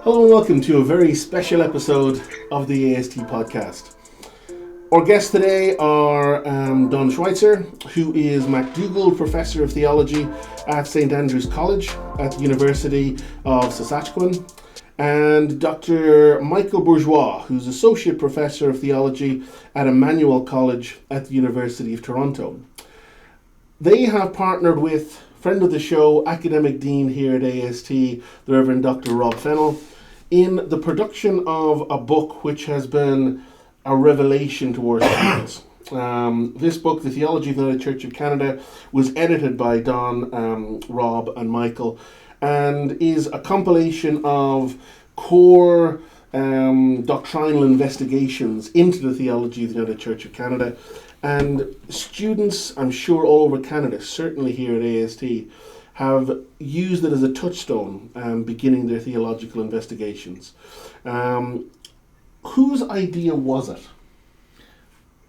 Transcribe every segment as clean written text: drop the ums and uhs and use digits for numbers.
Hello and welcome to a very special episode of the AST podcast. Our guests today are Don Schweitzer, who is McDougald Professor of Theology at St. Andrew's College at the University of Saskatchewan, and Dr. Micheal Bourgeois, who's Associate Professor of Theology at Emmanuel College at the University of Toronto. They have partnered with friend of the show, Academic Dean here at AST, the Reverend Dr. Rob Fennell, in the production of a book which has been a revelation to our students. This book, The Theology of the United Church of Canada, was edited by Don, Rob and Micheal, and is a compilation of core doctrinal investigations into the theology of the United Church of Canada. And students, I'm sure all over Canada, certainly here at AST, have used it as a touchstone beginning their theological investigations. Whose idea was it?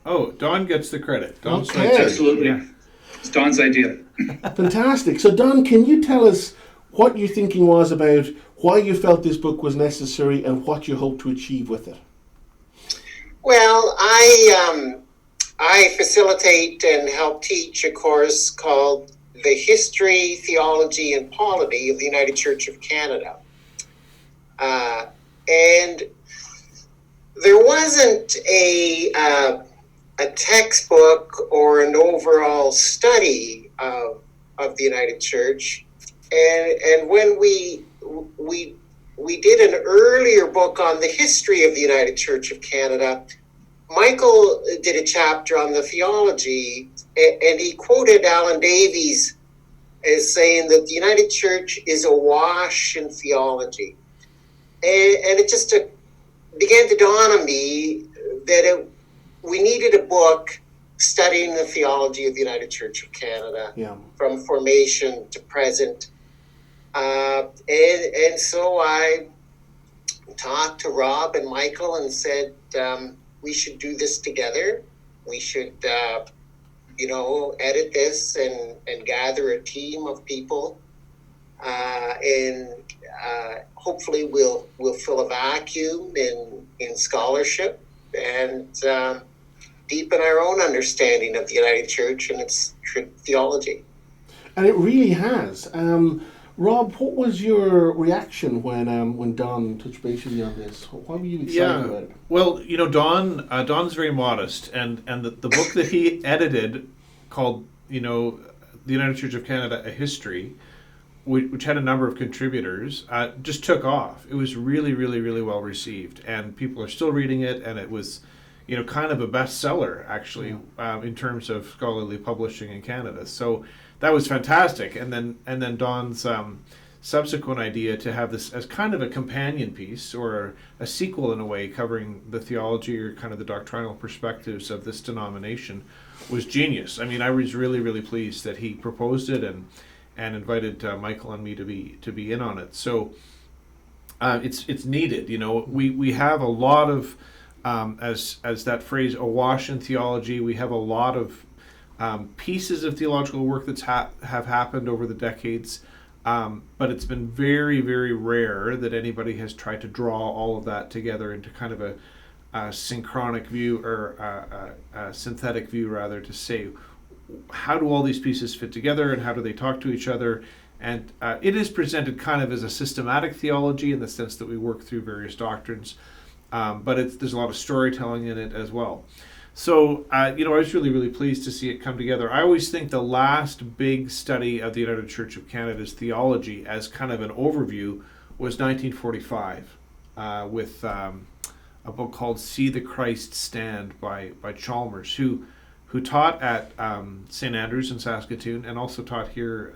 Oh, Don gets the credit. Don Schweitzer. Absolutely. Yeah. It's Don's idea. Fantastic. So Don, can you tell us what your thinking was about why you felt this book was necessary and what you hope to achieve with it? Well, I facilitate and help teach a course called The History, Theology, and Polity of the United Church of Canada. And there wasn't a textbook or an overall study of the United Church. And when we did an earlier book on the history of the United Church of Canada, Micheal did a chapter on the theology, and he quoted Alan Davies as saying that the United Church is awash in theology. And it just began to dawn on me that we needed a book studying the theology of the United Church of Canada, from formation to present. And so I talked to Rob and Micheal and said, we should do this together. We should, edit this and gather a team of people, and hopefully we'll fill a vacuum in scholarship and deepen our own understanding of the United Church and its theology. And it really has. Rob, what was your reaction when Don touched base with you on this? Why were you excited about it? Well, Don's very modest, and the book that he edited called, The United Church of Canada, A History, which had a number of contributors, just took off. It was really, really, really well received, and people are still reading it, and it was, kind of a bestseller, actually, in terms of scholarly publishing in Canada. So that was fantastic. And then Don's subsequent idea to have this as kind of a companion piece or a sequel in a way covering the theology or kind of the doctrinal perspectives of this denomination was genius. I mean, I was really, really pleased that he proposed it and invited Micheal and me to be in on it. So it's needed. We have a lot of as that phrase awash in theology. We have a lot of pieces of theological work that's have happened over the decades, but it's been very, very rare that anybody has tried to draw all of that together into kind of a synchronic view or a synthetic view, rather, to say how do all these pieces fit together and how do they talk to each other. And it is presented kind of as a systematic theology in the sense that we work through various doctrines, but there's a lot of storytelling in it as well. So, I was really, really pleased to see it come together. I always think the last big study of the United Church of Canada's theology as kind of an overview was 1945 with a book called See the Christ Stand by Chalmers, who taught at St. Andrews in Saskatoon and also taught here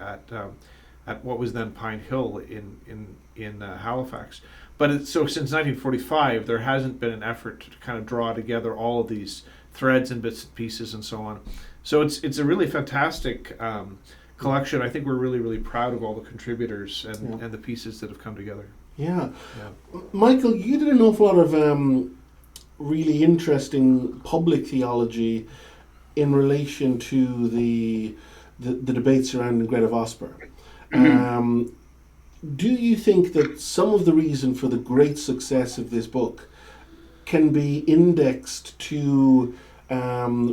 at what was then Pine Hill in Halifax. But so since 1945, there hasn't been an effort to kind of draw together all of these threads and bits and pieces and so on. So it's a really fantastic collection. I think we're really, really proud of all the contributors and the pieces that have come together. Yeah. Micheal, you did an awful lot of really interesting public theology in relation to the debate surrounding Greta Vosper. do you think that some of the reason for the great success of this book can be indexed to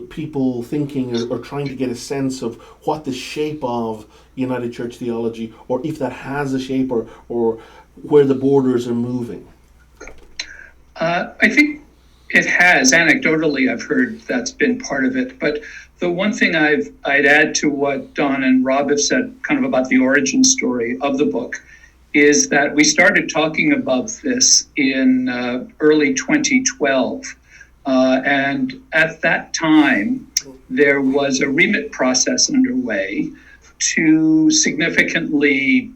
people thinking or trying to get a sense of what the shape of United Church theology, or if that has a shape, or where the borders are moving? I think it has. Anecdotally, I've heard that's been part of it. But the one thing I'd add to what Don and Rob have said, kind of about the origin story of the book, is that we started talking about this in early 2012. And at that time, there was a remit process underway to significantly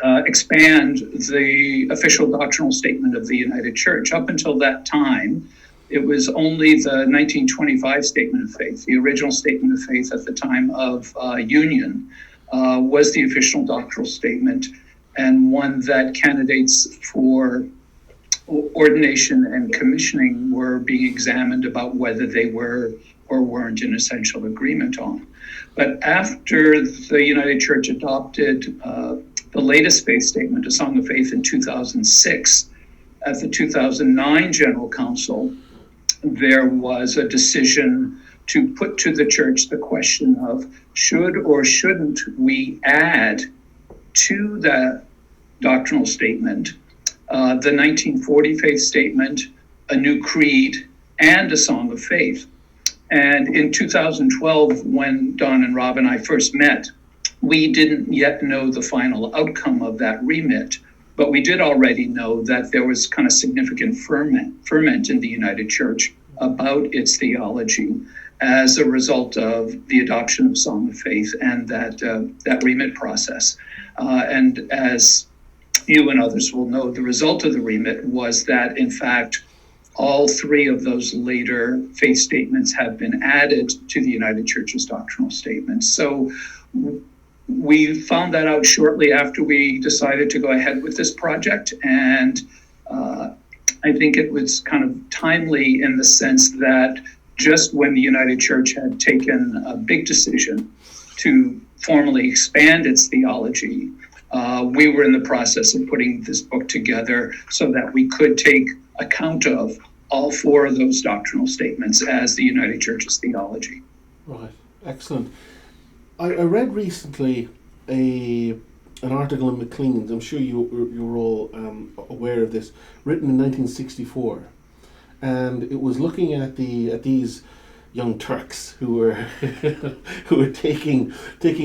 expand the official doctrinal statement of the United Church. Up until that time, it was only the 1925 Statement of Faith. The original Statement of Faith at the time of Union was the official doctrinal statement, and one that candidates for ordination and commissioning were being examined about whether they were or weren't in essential agreement on. But after the United Church adopted the latest faith statement, A Song of Faith, in 2006, at the 2009 General Council, there was a decision to put to the church the question of should or shouldn't we add to the doctrinal statement the 1940 faith statement, a new creed, and a song of faith. And in 2012, when Don and Rob and I first met, we didn't yet know the final outcome of that remit, but we did already know that there was kind of significant ferment in the United Church about its theology as a result of the adoption of Song of Faith and that remit process. And as you and others will know, the result of the remit was that, in fact, all three of those later faith statements have been added to the United Church's doctrinal statements. So we found that out shortly after we decided to go ahead with this project. And I think it was kind of timely in the sense that just when the United Church had taken a big decision to formally expand its theology, we were in the process of putting this book together so that we could take account of all four of those doctrinal statements as the United Church's theology. Right, excellent. I read recently an article in Mclean. I'm sure you're all aware of this, written in 1964, and it was looking at these young Turks who were taking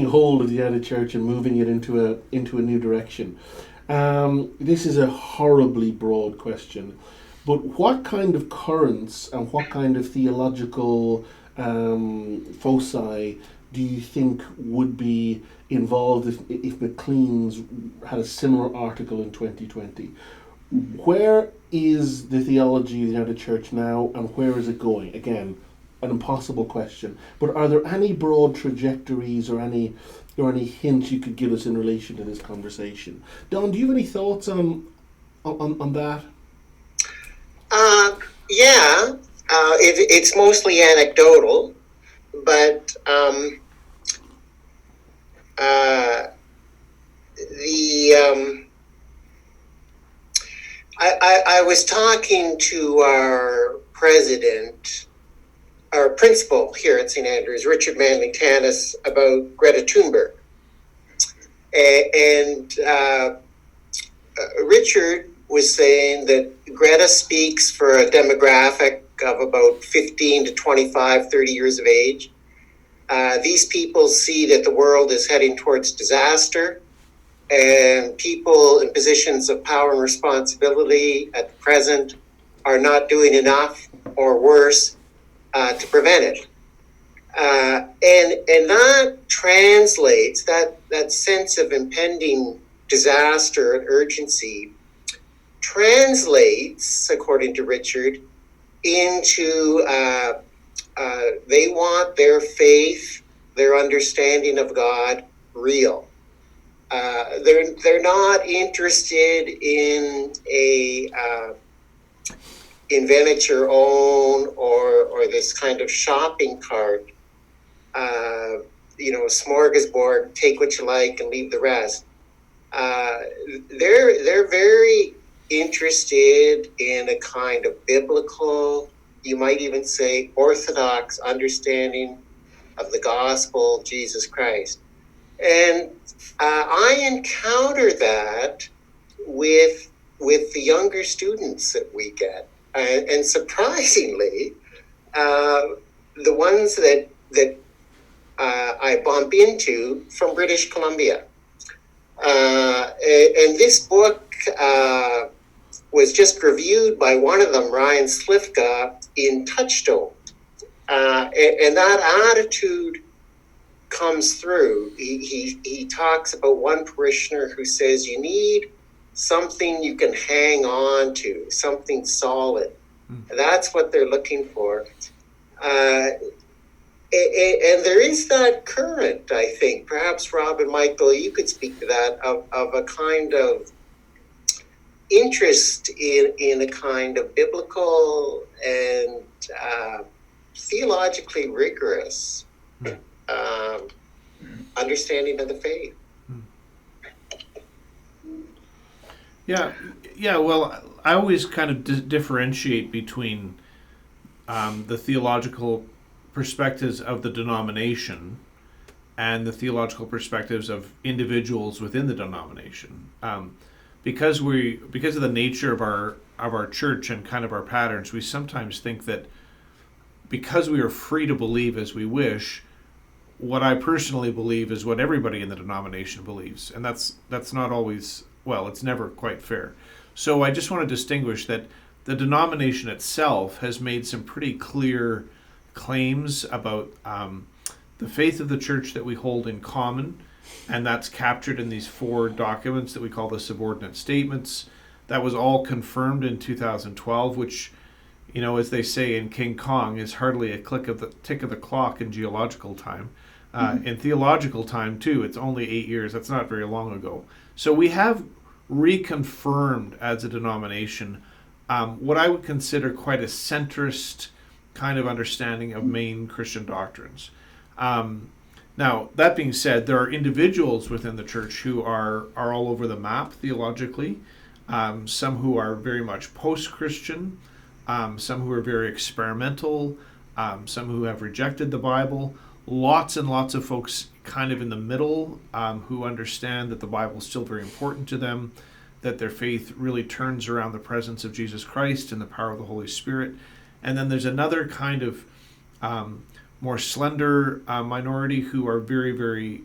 hold of the United Church and moving it into a new direction. This is a horribly broad question, but what kind of currents and what kind of theological foci do you think would be involved if Mclean's had a similar article in 2020? Where is the theology of the United Church now, and where is it going? Again, an impossible question. But are there any broad trajectories or any hints you could give us in relation to this conversation? Don, do you have any thoughts on that? Yeah, it's mostly anecdotal, but I was talking to our principal here at St. Andrews, Richard Manley Tanis, about Greta Thunberg. And Richard was saying that Greta speaks for a demographic of about 15 to 25, 30 years of age. These people see that the world is heading towards disaster, and people in positions of power and responsibility at the present are not doing enough, or worse, to prevent it. And that translates, that sense of impending disaster and urgency translates, according to Richard, into they want their faith, their understanding of God, real. They're not interested in a invent it your own or this kind of shopping cart, smorgasbord, take what you like and leave the rest. they're very interested in a kind of biblical, you might even say orthodox understanding of the gospel of Jesus Christ. And I encounter that with the younger students that we get. And surprisingly, the ones that I bump into from British Columbia. And this book was just reviewed by one of them, Ryan Slifka, in Touchstone. And that attitude comes through. He talks about one parishioner who says you need something you can hang on to, something solid. That's what they're looking for. And there is that current, I think. Perhaps Rob and Michael, you could speak to that, of a kind of interest in a kind of biblical and theologically rigorous understanding of the faith. Yeah. Well, I always kind of differentiate between the theological perspectives of the denomination and the theological perspectives of individuals within the denomination. Because of the nature of our church and kind of our patterns, we sometimes think that because we are free to believe as we wish, what I personally believe is what everybody in the denomination believes, and that's not always, well, it's never quite fair. So I just want to distinguish that the denomination itself has made some pretty clear claims about the faith of the church that we hold in common, and that's captured in these 4 documents that we call the Subordinate Statements. That was all confirmed in 2012, which, you know, as they say in King Kong, is hardly a tick of the clock in geological time. In theological time, too, it's only 8 years. That's not very long ago. So we have reconfirmed as a denomination what I would consider quite a centrist kind of understanding of main Christian doctrines. Now, that being said, there are individuals within the church who are all over the map theologically, some who are very much post-Christian, some who are very experimental, some who have rejected the Bible, lots and lots of folks kind of in the middle who understand that the Bible is still very important to them, that their faith really turns around the presence of Jesus Christ and the power of the Holy Spirit. And then there's another kind of more slender minority who are very, very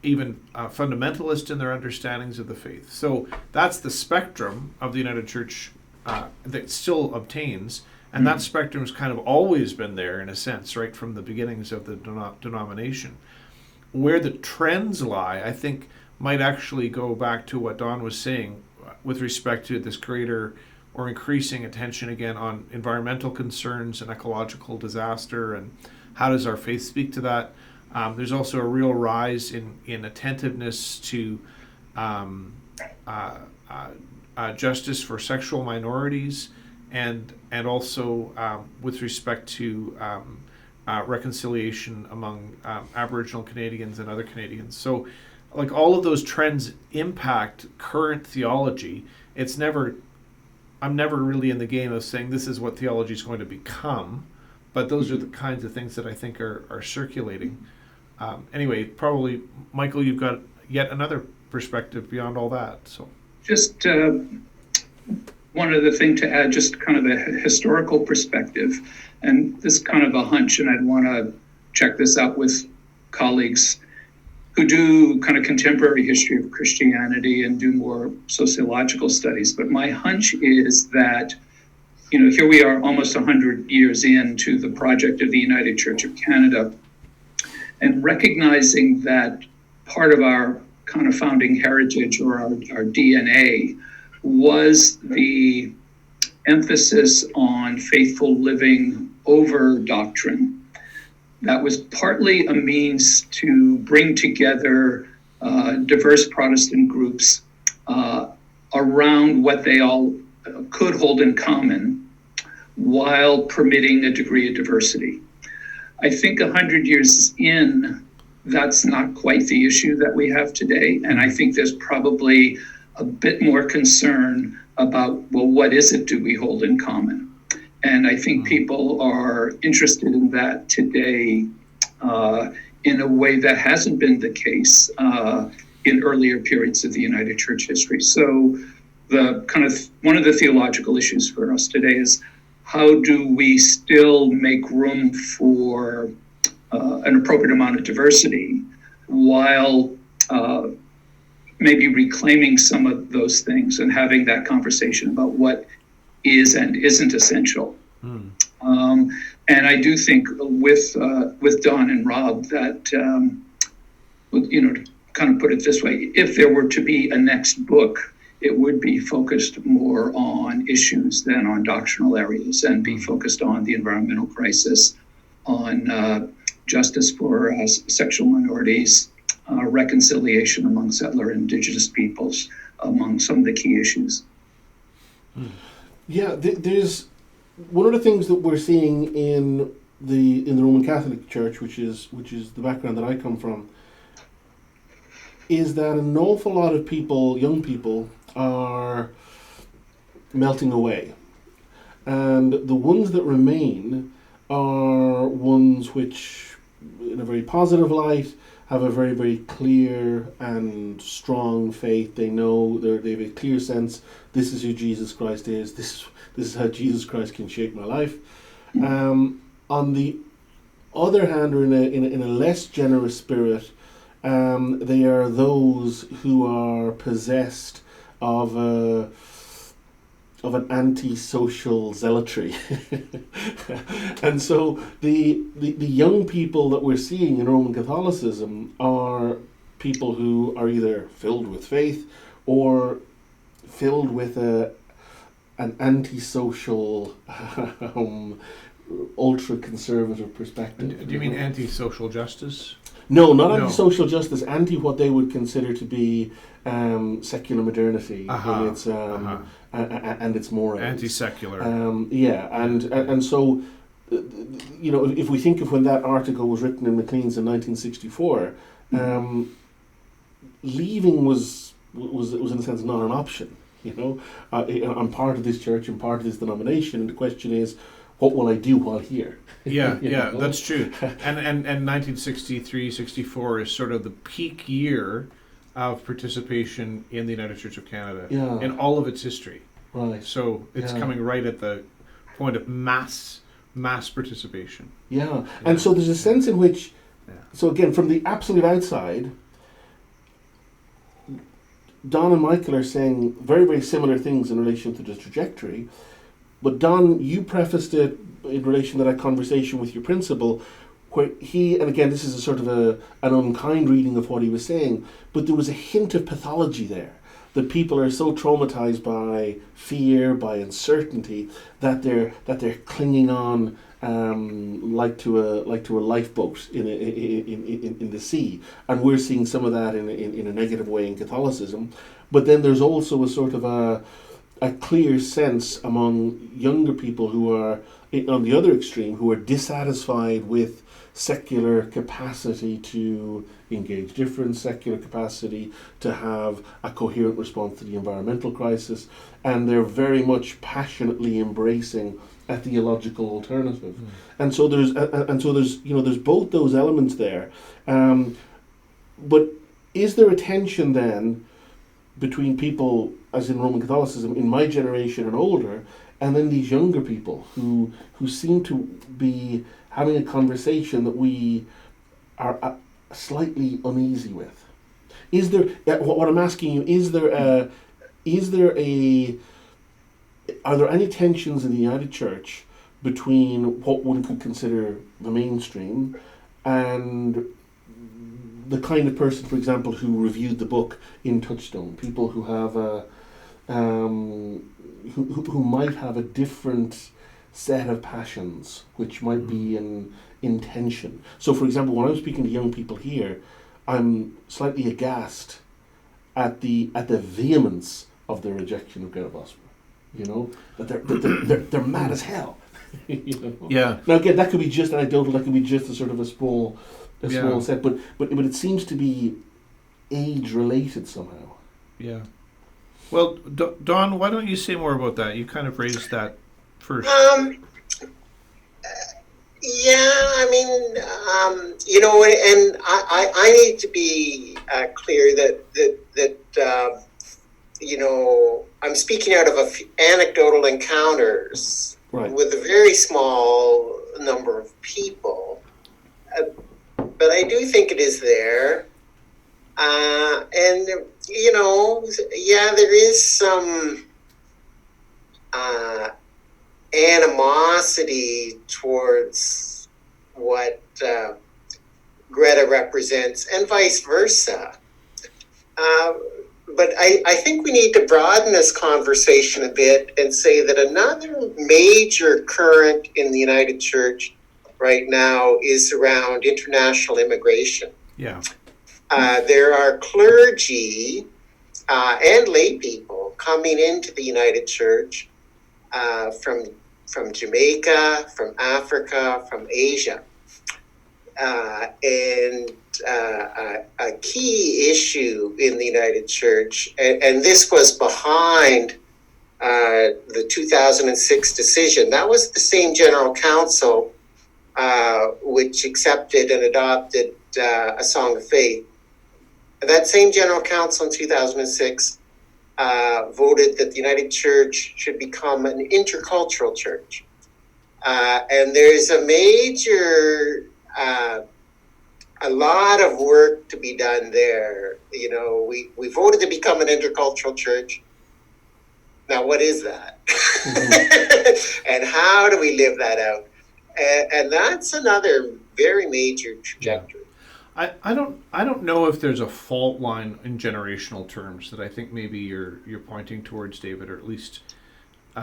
even fundamentalist in their understandings of the faith. So that's the spectrum of the United Church that still obtains. And that spectrum has kind of always been there, in a sense, right from the beginnings of the denomination. Where the trends lie, I think, might actually go back to what Don was saying with respect to this greater or increasing attention again on environmental concerns and ecological disaster, and how does our faith speak to that. There's also a real rise in attentiveness to justice for sexual minorities, and also with respect to reconciliation among Aboriginal Canadians and other Canadians. So, like, all of those trends impact current theology. I'm never really in the game of saying this is what theology is going to become, but those are the kinds of things that I think are circulating. Anyway, probably, Michael, you've got yet another perspective beyond all that. So, just one other thing to add, just kind of a historical perspective, and this is kind of a hunch, and I'd want to check this out with colleagues who do kind of contemporary history of Christianity and do more sociological studies. But my hunch is that, you know, here we are almost 100 years into the project of the United Church of Canada, and recognizing that part of our kind of founding heritage, or our DNA, was the emphasis on faithful living over doctrine. That was partly a means to bring together diverse Protestant groups around what they all could hold in common, while permitting a degree of diversity. I think 100 years in, that's not quite the issue that we have today. And I think there's probably a bit more concern about, well, what is it do we hold in common? And I think people are interested in that today in a way that hasn't been the case in earlier periods of the United Church history. So the kind of one of the theological issues for us today is, how do we still make room for an appropriate amount of diversity while maybe reclaiming some of those things and having that conversation about what is and isn't essential. And I do think with Don and Rob that, to kind of put it this way, if there were to be a next book, it would be focused more on issues than on doctrinal areas, and be focused on the environmental crisis, on justice for sexual minorities, reconciliation among settler Indigenous peoples, among some of the key issues. Yeah, there's one of the things that we're seeing in the Roman Catholic Church, which is the background that I come from, is that an awful lot of people, young people, are melting away, and the ones that remain are ones which, in a very positive light, have a very, very clear and strong faith. They know, they have a clear sense, this is who Jesus Christ is, this is how Jesus Christ can shape my life. On the other hand, or in a less generous spirit, they are those who are possessed of an anti-social zealotry. And so the young people that we're seeing in Roman Catholicism are people who are either filled with faith or filled with an anti-social ultra-conservative perspective. Do you mean anti-social justice? No, not anti-social justice, anti what they would consider to be secular modernity in its and its mores. Anti-secular. And so, if we think of when that article was written in Mclean's in 1964, leaving was in a sense not an option. I'm part of this church, I'm part of this denomination, and the question is, what will I do while here? That's true. And 1963, 64 is sort of the peak year of participation in the United Church of Canada in all of its history. Right. So it's coming right at the point of mass participation. Yeah. And so there's a sense in which, so again, from the absolute outside, Don and Micheal are saying very, very similar things in relation to the trajectory. But Don, you prefaced it in relation to that conversation with your principal, where he, and again, this is a sort of an unkind reading of what he was saying, but there was a hint of pathology there, that people are so traumatized by fear, by uncertainty, that they're clinging on like to a lifeboat in the sea, and we're seeing some of that in a negative way in Catholicism. But then there's also a sort of a clear sense among younger people who are on the other extreme, who are dissatisfied with secular capacity to engage difference, secular capacity to have a coherent response to the environmental crisis, and they're very much passionately embracing a theological alternative. And so there's there's both those elements there. But is there a tension then between people, as in Roman Catholicism, in my generation and older, and then these younger people who seem to be having a conversation that we are slightly uneasy with? Is there, what I'm asking you, are there any tensions in the United Church between what one could consider the mainstream and the kind of person, for example, who reviewed the book in Touchstone, people who have who might have a different set of passions, which might be in tension? So, for example, when I'm speaking to young people here, I'm slightly aghast at the vehemence of their rejection of God gospel. That they're mad as hell. Yeah. Now again, that could be just anecdotal. That could be just a sort of a small a small set, but it seems to be age related somehow. Yeah. Well, Don, why don't you say more about that? You kind of raised that first. Yeah, I mean, and I need to be clear that I'm speaking out of anecdotal encounters with a very small number of people, but I do think it is there, and there is some animosity towards what Greta represents, and vice versa. But I think we need to broaden this conversation a bit and say that another major current in the United Church right now is around international immigration. Yeah. There are clergy and lay people coming into the United Church from Jamaica, from Africa, from Asia. And a key issue in the United Church, and this was behind the 2006 decision. That was the same General Council which accepted and adopted a Song of Faith. That same General Council in 2006 voted that the United Church should become an intercultural church. And there's a major, a lot of work to be done there. We voted to become an intercultural church. Now, what is that? Mm-hmm. And how do we live that out? And that's another very major trajectory. I don't know if there's a fault line in generational terms that I think maybe you're pointing towards, David, or at least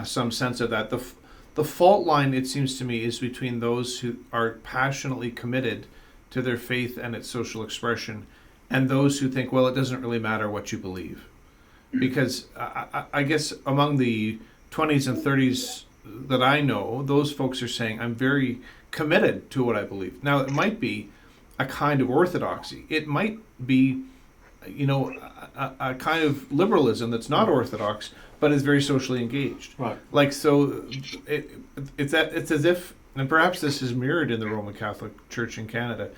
some sense of that. The fault line, it seems to me, is between those who are passionately committed to their faith and its social expression, and those who think, well, it doesn't really matter what you believe. Because I guess among the 20s and 30s that I know, those folks are saying, I'm very committed to what I believe. Now, it might be a kind of orthodoxy. It might be, a kind of liberalism that's not orthodox, but is very socially engaged. Right. Like, so it's as if, and perhaps this is mirrored in the Roman Catholic Church in Canada,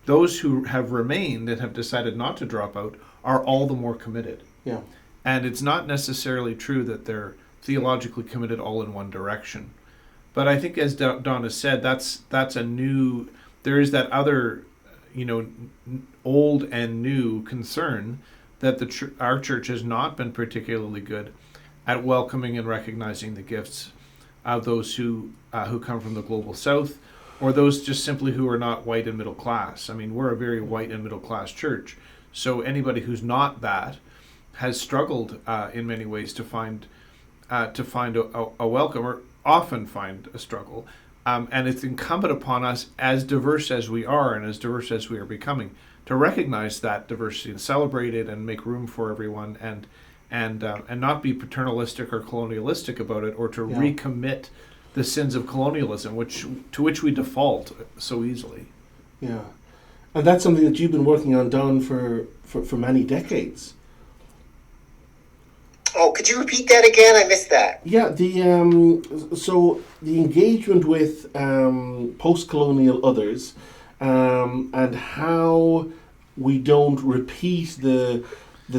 those who have remained and have decided not to drop out are all the more committed. Yeah. And it's not necessarily true that they're theologically committed all in one direction. But I think, as Don has said, that's a new, there is that other, old and new concern that our church has not been particularly good at welcoming and recognizing the gifts of those who come from the global south, or those just simply who are not white and middle class. I mean, we're a very white and middle class church, so anybody who's not that has struggled in many ways to find a welcome, or often find a struggle. And it's incumbent upon us, as diverse as we are and as diverse as we are becoming, to recognize that diversity and celebrate it and make room for everyone, and not be paternalistic or colonialistic about it, or to recommit the sins of colonialism, to which we default so easily. Yeah, and that's something that you've been working on, Don, for many decades. Oh, could you repeat that again? I missed that. Yeah, so the engagement with post-colonial others, and how we don't repeat the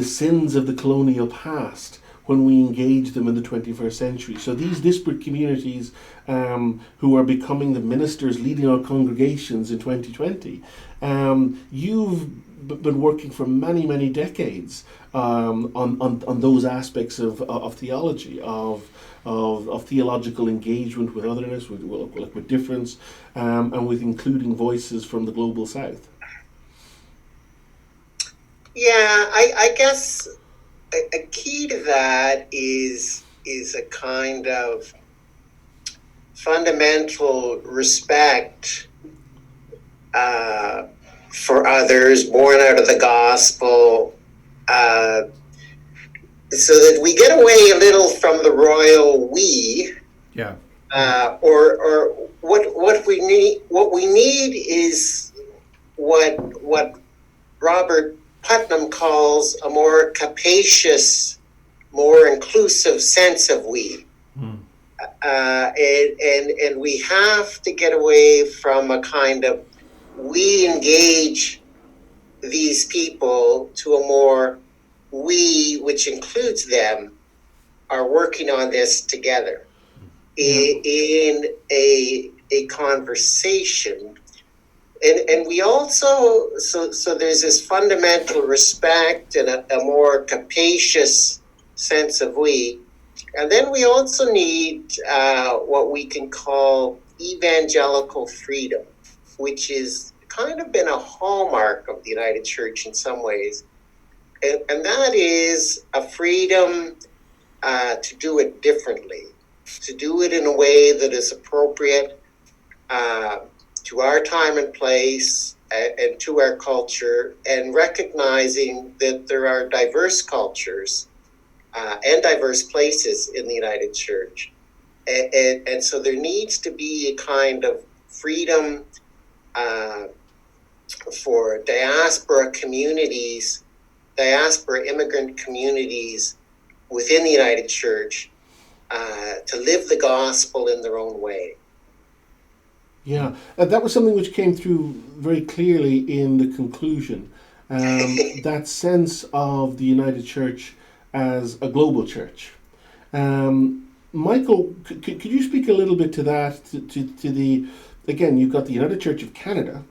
sins of the colonial past when we engage them in the 21st century. So these disparate communities who are becoming the ministers leading our congregations in 2020, you've been working for many, many decades on those aspects of theology, of theological engagement with otherness, with difference, and with including voices from the global south. Yeah, I guess a key to that is a kind of fundamental respect for others, born out of the gospel, so that we get away a little from the royal we. Yeah. Or what we need is what Robert Putnam calls a more capacious, more inclusive sense of we. And we have to get away from a kind of we engage these people to a more we, which includes them, are working on this together in a conversation. And we also, so there's this fundamental respect and a more capacious sense of we. And then we also need what we can call evangelical freedom, which is kind of been a hallmark of the United Church in some ways. And that is a freedom to do it differently, to do it in a way that is appropriate to our time and place and to our culture, and recognizing that there are diverse cultures and diverse places in the United Church. And so there needs to be a kind of freedom for diaspora communities, diaspora immigrant communities within the United Church to live the gospel in their own way. Yeah, that was something which came through very clearly in the conclusion. That sense of the United Church as a global church. Michael, could you speak a little bit to that, to the, again, you've got the United Church of Canada,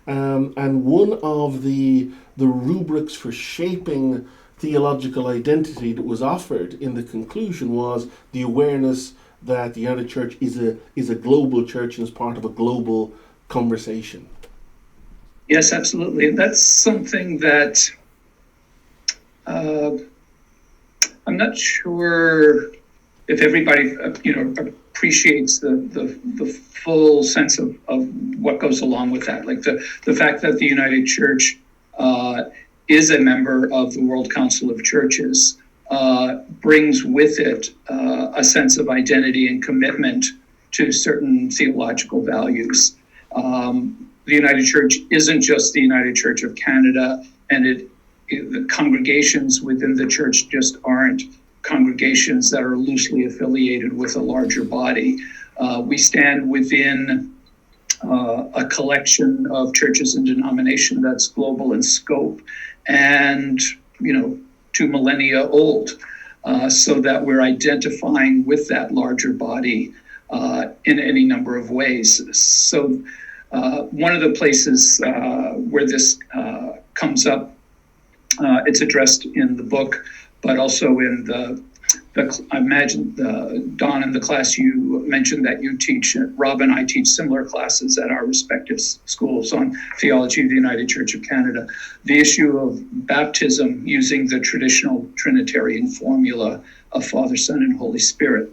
and one of the rubrics for shaping theological identity that was offered in the conclusion was the awareness that the United Church is a global church and is part of a global conversation. Yes, absolutely. That's something that I'm not sure if everybody appreciates the full sense of what goes along with that. Like the fact that the United Church is a member of the World Council of Churches brings with it a sense of identity and commitment to certain theological values. The United Church isn't just the United Church of Canada, and the congregations within the church just aren't congregations that are loosely affiliated with a larger body. We stand within a collection of churches and denomination that's global in scope and, 2 millennia old, so that we're identifying with that larger body in any number of ways. So one of the places where this comes up, it's addressed in the book, but also in I imagine, Don, in the class you mentioned that you teach, Rob and I teach similar classes at our respective schools on theology of the United Church of Canada. The issue of baptism using the traditional Trinitarian formula of Father, Son, and Holy Spirit,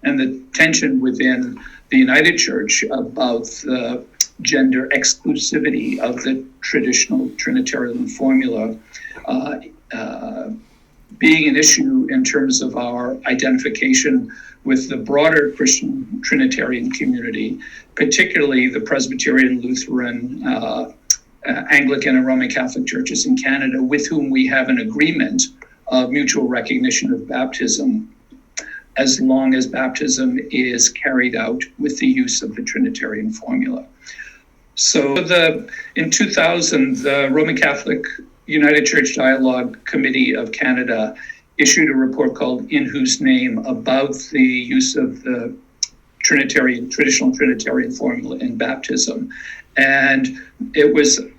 and the tension within the United Church about the gender exclusivity of the traditional Trinitarian formula being an issue in terms of our identification with the broader Christian Trinitarian community, particularly the Presbyterian, Lutheran, Anglican, and Roman Catholic churches in Canada, with whom we have an agreement of mutual recognition of baptism, as long as baptism is carried out with the use of the Trinitarian formula. So in 2000, the Roman Catholic United Church Dialogue Committee of Canada issued a report called In Whose Name about the use of the traditional Trinitarian formula in baptism. And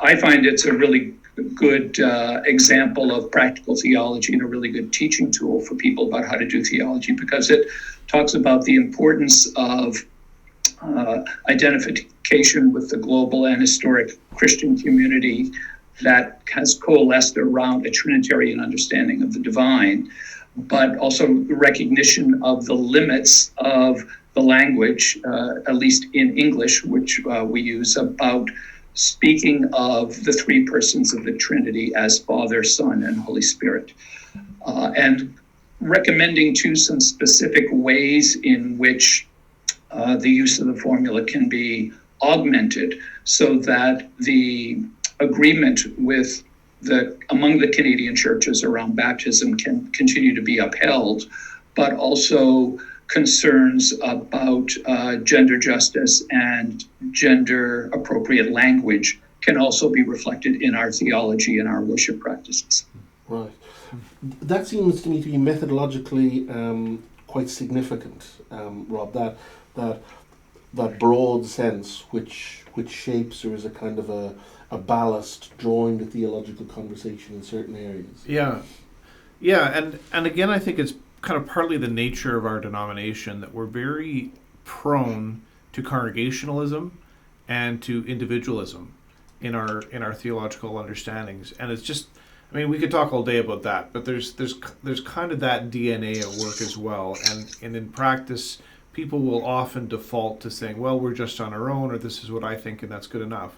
I find it's a really good example of practical theology and a really good teaching tool for people about how to do theology, because it talks about the importance of identification with the global and historic Christian community that has coalesced around a Trinitarian understanding of the divine, but also recognition of the limits of the language, at least in English, which we use, about speaking of the three persons of the Trinity as Father, Son, and Holy Spirit. And recommending too some specific ways in which the use of the formula can be augmented so that the agreement among the Canadian churches around baptism can continue to be upheld, but also concerns about gender justice and gender appropriate language can also be reflected in our theology and our worship practices. Right. That seems to me to be methodologically quite significant, Rob. That broad sense which shapes or is a kind of a ballast drawing the theological conversation in certain areas. And again, I think it's kind of partly the nature of our denomination that we're very prone to congregationalism and to individualism in our theological understandings, and it's just, I mean, we could talk all day about that, but there's kind of that DNA at work as well, and in practice, people will often default to saying, well, we're just on our own, or this is what I think, and that's good enough.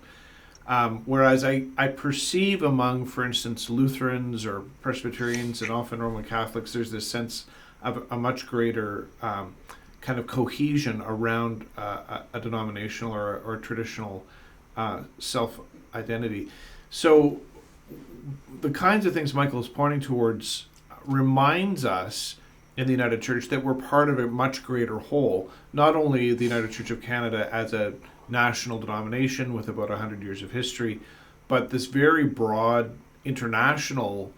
Whereas I perceive among, for instance, Lutherans or Presbyterians and often Roman Catholics, there's this sense of a much greater kind of cohesion around a denominational or a traditional self-identity. So the kinds of things Michael is pointing towards reminds us in the United Church that we're part of a much greater whole, not only the United Church of Canada as a national denomination with about 100 years of history, but this very broad international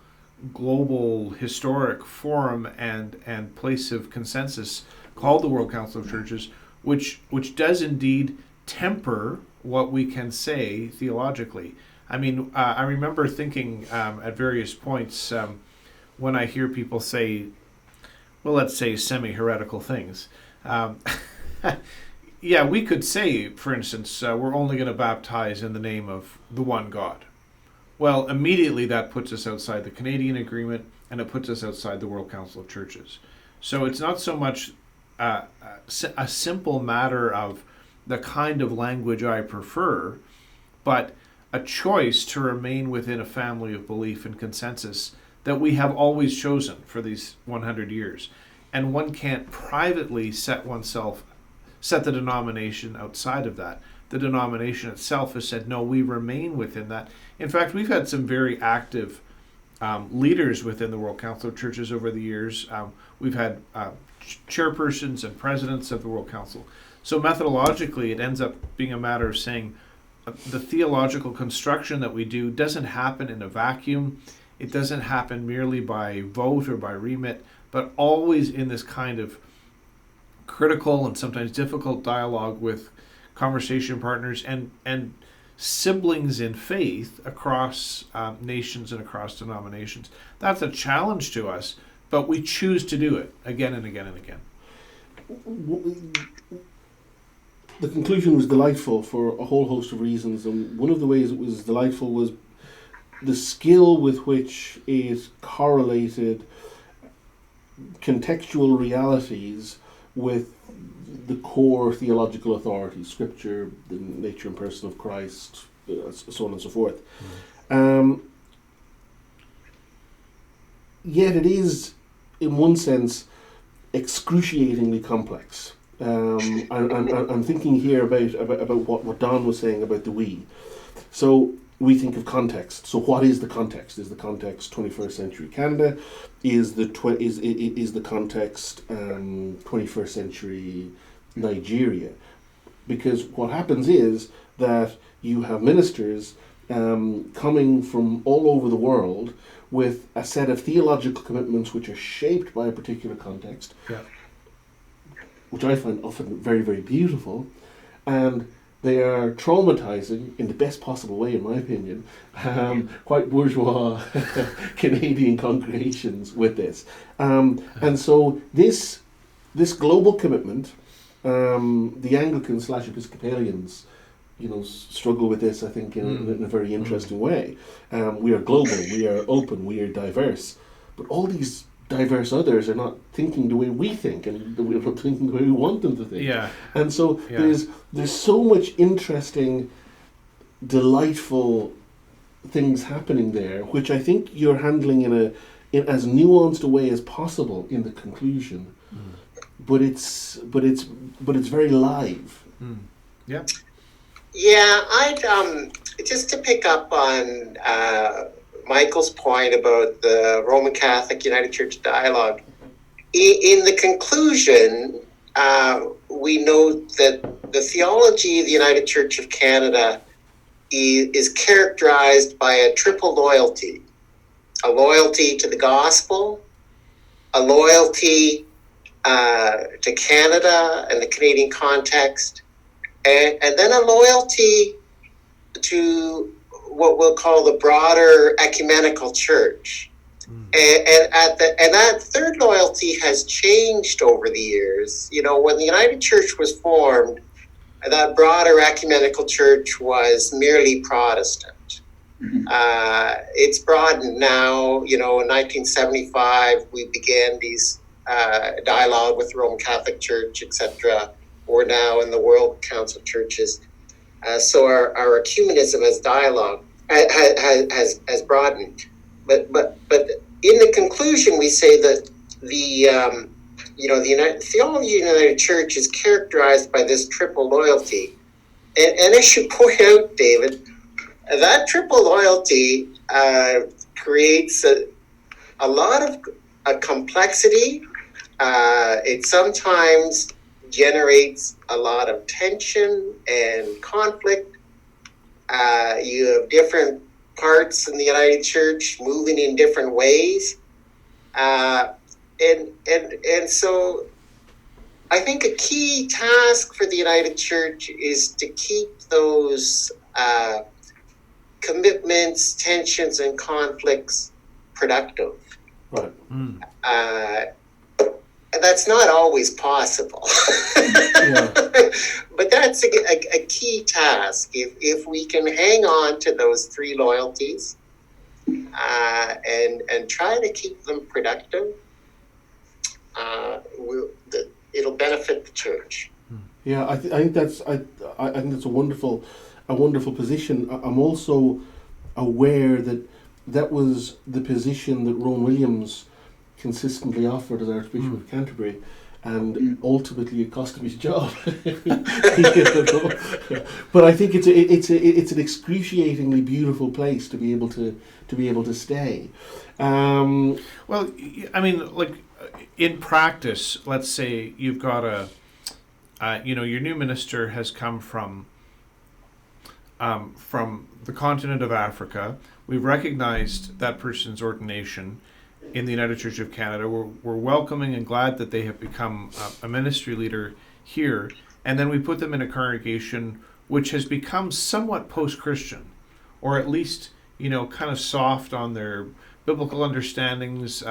global historic forum and place of consensus called the World Council of Churches, which does indeed temper what we can say theologically. I mean, I remember thinking at various points when I hear people say, well, let's say semi-heretical things. Yeah, we could say, for instance, we're only going to baptize in the name of the one God. Well, immediately that puts us outside the Canadian agreement, and it puts us outside the World Council of Churches. So it's not so much a simple matter of the kind of language I prefer, but a choice to remain within a family of belief and consensus that we have always chosen for these 100 years. And one can't privately set the denomination outside of that. The denomination itself has said, no, we remain within that. In fact, we've had some very active leaders within the World Council of Churches over the years. We've had chairpersons and presidents of the World Council. So methodologically, it ends up being a matter of saying the theological construction that we do doesn't happen in a vacuum. It doesn't happen merely by vote or by remit, but always in this kind of critical and sometimes difficult dialogue with conversation partners and siblings in faith across nations and across denominations. That's a challenge to us, but we choose to do it again and again and again. The conclusion was delightful for a whole host of reasons, and one of the ways it was delightful was the skill with which it correlated contextual realities with the core theological authorities, Scripture, the nature and person of Christ, so on and so forth. Yet it is, in one sense, excruciatingly complex. I'm thinking here about what Don was saying about the we. So we think of context. So what is the context? Is the context 21st century Canada? Is the context 21st century Nigeria? Because what happens is that you have ministers coming from all over the world with a set of theological commitments which are shaped by a particular context, which I find often very, very beautiful, and they are traumatizing in the best possible way, in my opinion, quite bourgeois Canadian congregations with this. And so this global commitment, the Anglican/Episcopalians, struggle with this, I think, in a very interesting way. We are global, we are open, we are diverse, but all these diverse others are not thinking the way we think, and we're not thinking the way we want them to think. Yeah. And so there's so much interesting, delightful things happening there, which I think you're handling in as nuanced a way as possible in the conclusion. But it's very live. Yeah. Yeah, I'd just to pick up on Michael's point about the Roman Catholic United Church dialogue. In the conclusion, we note that the theology of the United Church of Canada is characterized by a triple loyalty: a loyalty to the gospel, a loyalty to Canada and the Canadian context, and then a loyalty to what we'll call the broader ecumenical church. And that third loyalty has changed over the years. You know, when the United Church was formed, that broader ecumenical church was merely Protestant. It's broadened now. You know, in 1975, we began these dialogue with the Roman Catholic Church, etc. We're now in the World Council of Churches. So our ecumenism as dialogue has broadened. But in the conclusion, we say that the theology of the United Church is characterized by this triple loyalty. And as you point out, David, that triple loyalty creates a lot of complexity. It sometimes generates a lot of tension and conflict. You have different parts in the United Church moving in different ways. And so I think a key task for the United Church is to keep those commitments, tensions, and conflicts productive. Right. And that's not always possible. Yeah. But that's a key task. If we can hang on to those three loyalties and try to keep them productive, it'll benefit the church. Yeah, I think that's a wonderful position. I'm also aware that was the position that Rowan Williams consistently offered as Archbishop of Canterbury, and ultimately it cost him his job. But I think it's an excruciatingly beautiful place to be able to stay. Well, I mean, like in practice, let's say you've got your new minister has come from the continent of Africa. We've recognized that person's ordination in the United Church of Canada. We're welcoming and glad that they have become a ministry leader here. And then we put them in a congregation which has become somewhat post-Christian, or at least, kind of soft on their biblical understandings,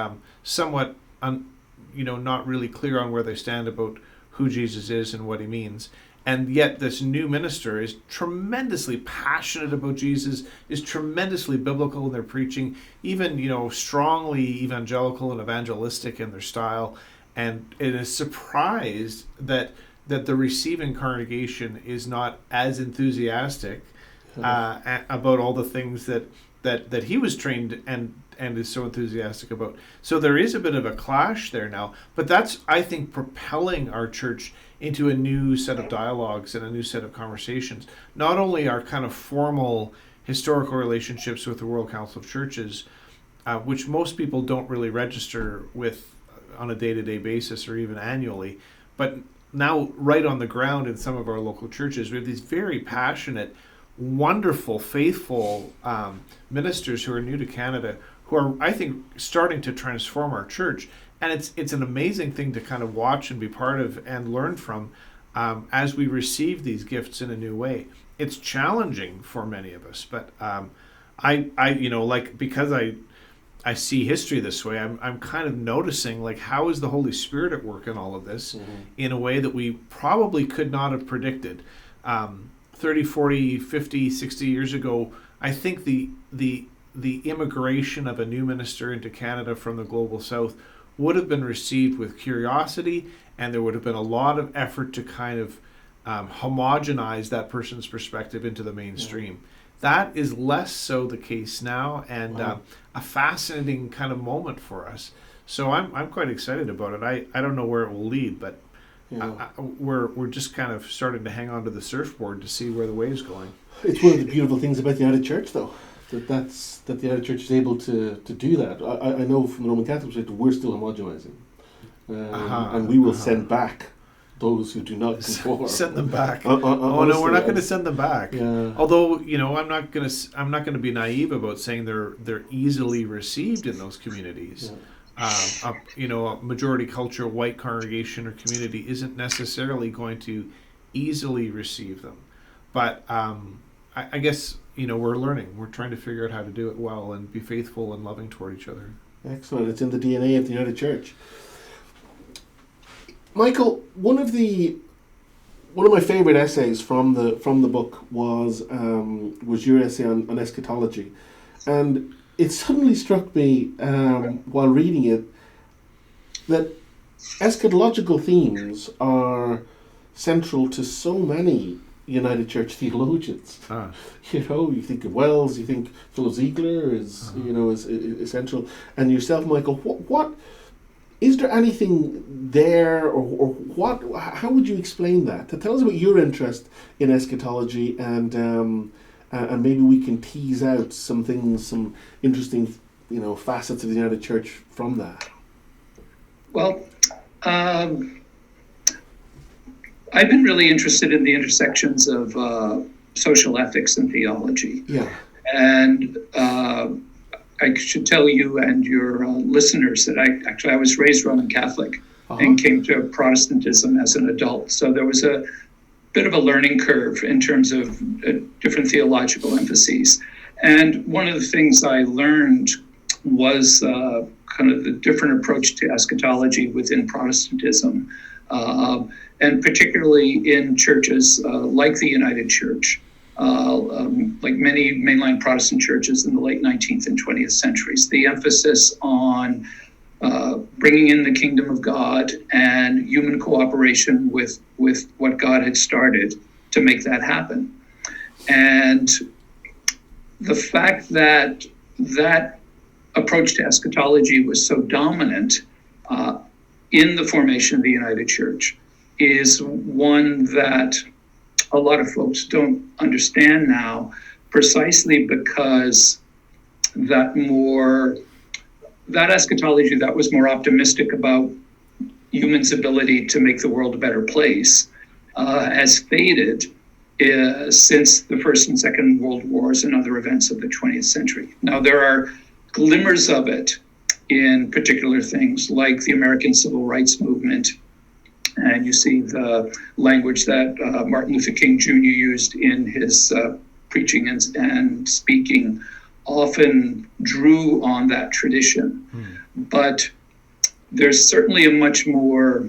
somewhat, not really clear on where they stand about who Jesus is and what he means. And yet this new minister is tremendously passionate about Jesus, is tremendously biblical in their preaching, even, strongly evangelical and evangelistic in their style. And it is surprised that the receiving congregation is not as enthusiastic about all the things that he was trained and is so enthusiastic about. So there is a bit of a clash there now, but that's, I think, propelling our church into a new set of dialogues and a new set of conversations. Not only our kind of formal historical relationships with the World Council of Churches, which most people don't really register with on a day-to-day basis or even annually, but now right on the ground in some of our local churches, we have these very passionate, wonderful, faithful ministers who are new to Canada, who are, I think, starting to transform our church. And it's an amazing thing to kind of watch and be part of and learn from as we receive these gifts in a new way. It's challenging for many of us, but because I see history this way, I'm kind of noticing, like, how is the Holy Spirit at work in all of this in a way that we probably could not have predicted 30, 40, 50, 60 years ago. I think the immigration of a new minister into Canada from the global south would have been received with curiosity, and there would have been a lot of effort to kind of homogenize that person's perspective into the mainstream. That is less so the case now, and a fascinating kind of moment for us. So I'm quite excited about it. I don't know where it will lead, but we're just kind of starting to hang on to the surfboard to see where the wave's going. It's one of the beautiful things about the United Church, though, that the United Church is able to do that. I know from the Roman Catholic perspective, we're still homogenizing, and we will send back those who do not conform. Send them back. No, we're not going to send them back. Yeah. Although, I'm not going to be naive about saying they're easily received in those communities. Yeah. A majority culture, white congregation or community isn't necessarily going to easily receive them. But I guess, we're learning. We're trying to figure out how to do it well and be faithful and loving toward each other. Excellent. It's in the DNA of the United Church. Micheal, one of my favorite essays from the book was your essay on eschatology, and it suddenly struck me while reading it that eschatological themes are central to so many United Church theologians. You think of Wells, you think Philip Ziegler is essential, and yourself, Micheal. What is there anything there, or what? How would you explain that? Tell us about your interest in eschatology, and maybe we can tease out some things, some interesting, facets of the United Church from that. Well, I've been really interested in the intersections of social ethics and theology. Yeah. And I should tell you and your listeners that I was raised Roman Catholic and came to Protestantism as an adult. So there was a bit of a learning curve in terms of different theological emphases. And one of the things I learned was kind of the different approach to eschatology within Protestantism, and particularly in churches like the United Church. Like many mainline Protestant churches in the late 19th and 20th centuries, the emphasis on bringing in the kingdom of God and human cooperation with what God had started to make that happen. And the fact that that approach to eschatology was so dominant in the formation of the United Church is one that a lot of folks don't understand now, precisely because that eschatology that was more optimistic about humans' ability to make the world a better place has faded since the First and Second World Wars and other events of the 20th century. Now, there are glimmers of it in particular things like the American Civil Rights Movement. And you see the language that Martin Luther King Jr. used in his preaching and speaking often drew on that tradition. But there's certainly a much more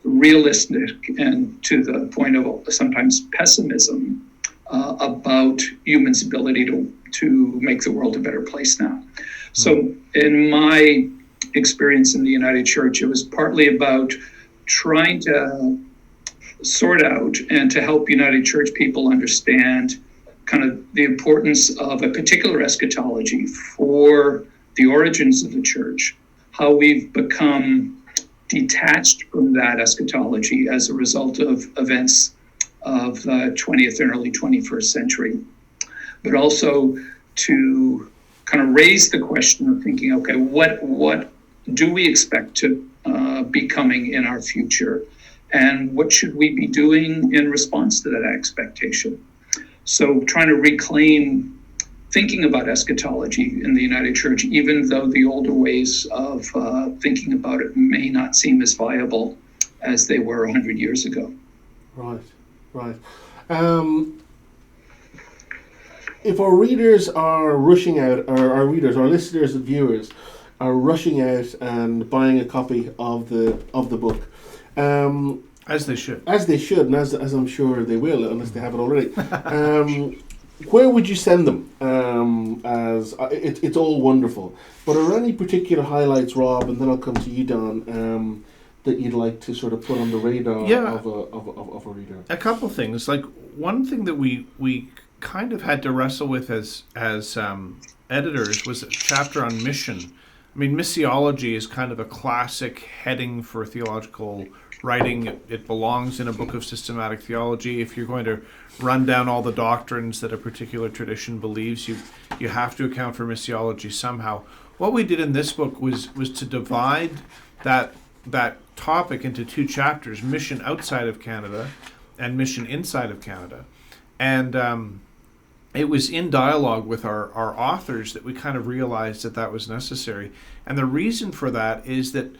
realistic and to the point of sometimes pessimism about humans' ability to make the world a better place now. So in my experience in the United Church, it was partly about trying to sort out and to help United Church people understand kind of the importance of a particular eschatology for the origins of the church, how we've become detached from that eschatology as a result of events of the 20th and early 21st century, but also to kind of raise the question of thinking, okay, what do we expect to be coming in our future, and what should we be doing in response to that expectation? So trying to reclaim thinking about eschatology in the United Church, even though the older ways of thinking about it may not seem as viable as they were 100 years ago. Right. If our readers are rushing out, or our listeners and viewers are rushing out and buying a copy of the book, as they should, and as I'm sure they will, unless they haven't already. Where would you send them? It's all wonderful, but are there any particular highlights, Rob? And then I'll come to you, Don. That you'd like to sort of put on the radar of a reader. A couple things. Like one thing that we kind of had to wrestle with as editors was a chapter on mission. I mean, missiology is kind of a classic heading for theological writing, it belongs in a book of systematic theology. If you're going to run down all the doctrines that a particular tradition believes, you have to account for missiology somehow. What we did in this book was to divide that topic into two chapters: mission outside of Canada and mission inside of Canada. And it was in dialogue with our authors that we kind of realized that was necessary. And the reason for that is that,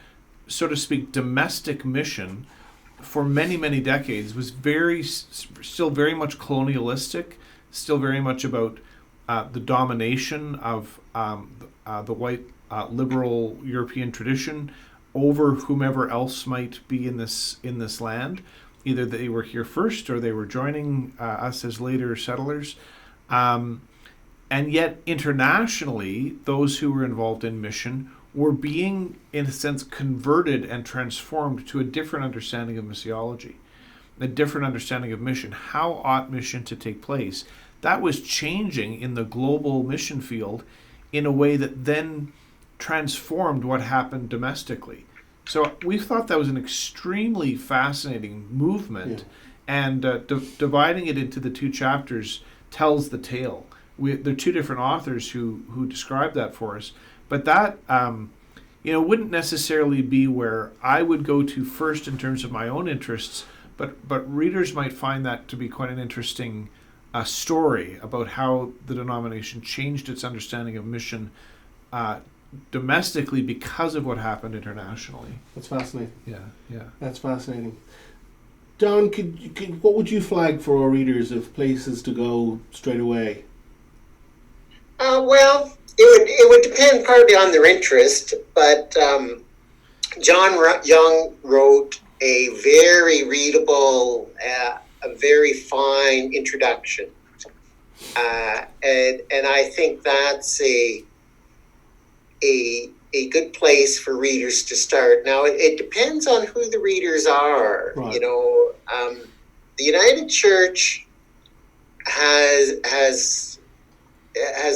so to speak, domestic mission for many, many decades was still very much colonialistic, still very much about the domination of the white liberal European tradition over whomever else might be in this land. Either they were here first or they were joining us as later settlers. And yet internationally, those who were involved in mission were being, in a sense, converted and transformed to a different understanding of missiology, a different understanding of mission. How ought mission to take place? That was changing in the global mission field in a way that then transformed what happened domestically. So we thought that was an extremely fascinating movement, and dividing it into the two chapters tells the tale. There are two different authors who describe that for us, but that wouldn't necessarily be where I would go to first in terms of my own interests, but readers might find that to be quite an interesting story about how the denomination changed its understanding of mission domestically because of what happened internationally. That's fascinating. Yeah. That's fascinating. Don, what would you flag for our readers of places to go straight away? Well, it would depend partly on their interest, but John Young wrote a very readable, a very fine introduction, and I think that's a good place for readers to start. Now, it depends on who the readers are. Right. The United Church has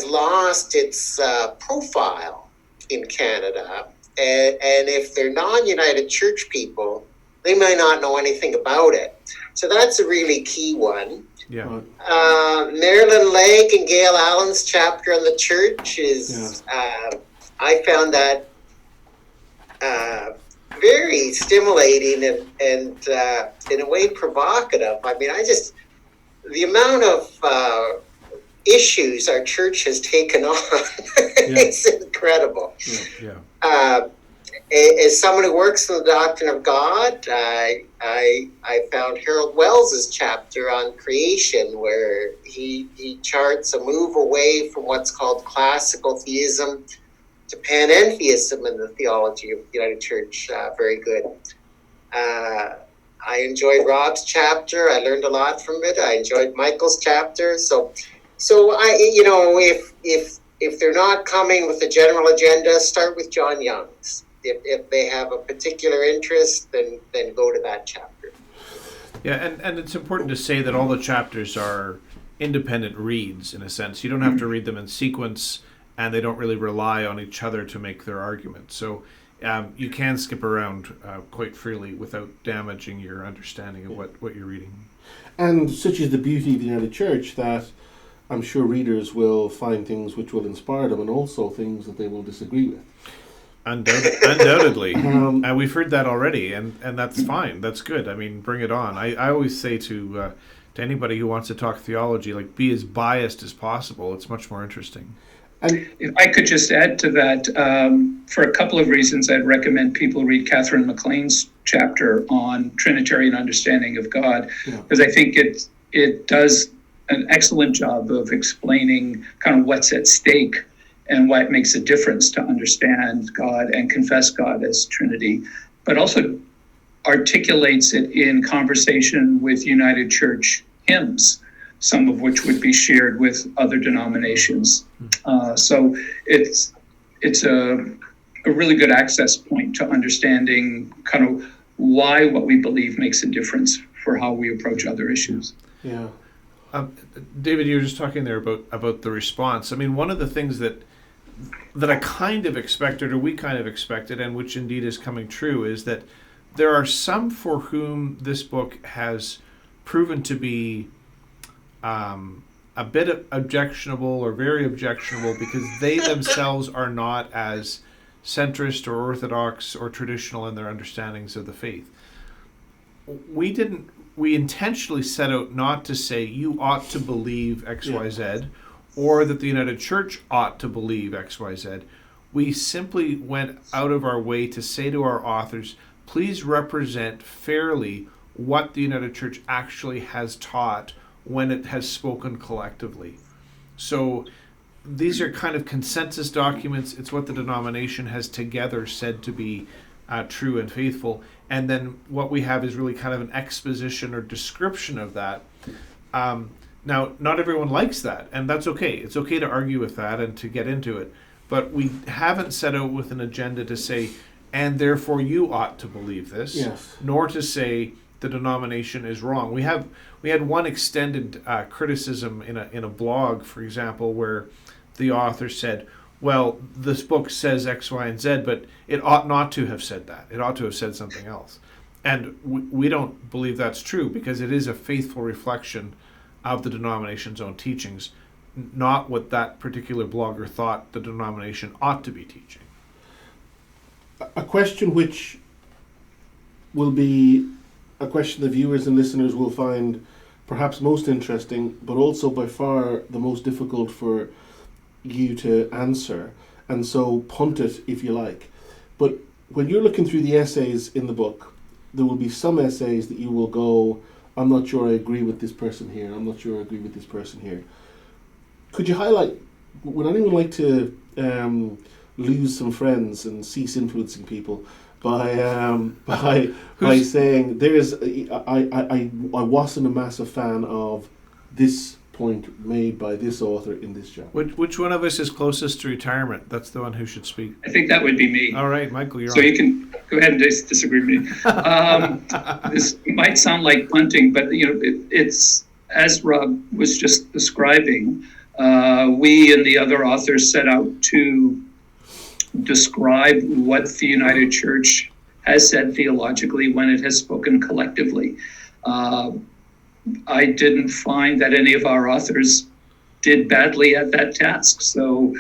lost its profile in Canada, and if they're non-United Church people, they may not know anything about it. So that's a really key one. Yeah. Marilyn Legg and Gail Allen's chapter on the church is, I found that very stimulating and in a way provocative. I mean, the amount of issues our church has taken on is incredible. Yeah. As someone who works in the doctrine of God, I found Harold Wells's chapter on creation, where he charts a move away from what's called classical theism to panentheism in the theology of the United Church. Very good. I enjoyed Rob's chapter. I learned a lot from it. I enjoyed Michael's chapter. So if they're not coming with a general agenda, start with John Young's. If they have a particular interest, then go to that chapter. Yeah, and it's important to say that all the chapters are independent reads, in a sense. You don't have to read them in sequence, and they don't really rely on each other to make their argument. So you can skip around quite freely without damaging your understanding of what you're reading. And such is the beauty of the United Church that I'm sure readers will find things which will inspire them and also things that they will disagree with. Undoubtedly. And we've heard that already, and that's fine. That's good. I mean, bring it on. I always say to anybody who wants to talk theology, like, be as biased as possible. It's much more interesting. And if I could just add to that, for a couple of reasons, I'd recommend people read Katherine Mclean's chapter on Trinitarian understanding of God, because I think it does an excellent job of explaining kind of what's at stake and why it makes a difference to understand God and confess God as Trinity, but also articulates it in conversation with United Church hymns, some of which would be shared with other denominations. So it's a really good access point to understanding kind of why what we believe makes a difference for how we approach other issues. Yeah. David, you were just talking there about the response. I mean, one of the things that I kind of expected, or we kind of expected, and which indeed is coming true, is that there are some for whom this book has proven to be a bit objectionable or very objectionable because they themselves are not as centrist or orthodox or traditional in their understandings of the faith. We intentionally set out not to say you ought to believe XYZ or that the United Church ought to believe XYZ. We simply went out of our way to say to our authors, please represent fairly what the United Church actually has taught when it has spoken collectively. So these are kind of consensus documents. It's what the denomination has together said to be true and faithful. And then what we have is really kind of an exposition or description of that. Now, not everyone likes that, and that's okay. It's okay to argue with that and to get into it. But we haven't set out with an agenda to say, and therefore you ought to believe this, nor to say the denomination is wrong. We had one extended criticism in a blog, for example, where the author said, well, this book says X, Y, and Z, but it ought not to have said that. It ought to have said something else. And we don't believe that's true because it is a faithful reflection of the denomination's own teachings, not what that particular blogger thought the denomination ought to be teaching. A question which will be a question the viewers and listeners will find perhaps most interesting, but also by far the most difficult for you to answer, and so punt it if you like. But when you're looking through the essays in the book, there will be some essays that you will go, I'm not sure I agree with this person here, I'm not sure I agree with this person here. Could you highlight, would anyone like to lose some friends and cease influencing people by saying I wasn't a massive fan of this point made by this author in this chapter? Which one of us is closest to retirement? That's the one who should speak. I think that would be me. All right, Michael, you're so on. You can go ahead and disagree with me. This might sound like punting, but it's as Rob was just describing. We and the other authors set out to describe what the United Church has said theologically when it has spoken collectively. I didn't find that any of our authors did badly at that task. So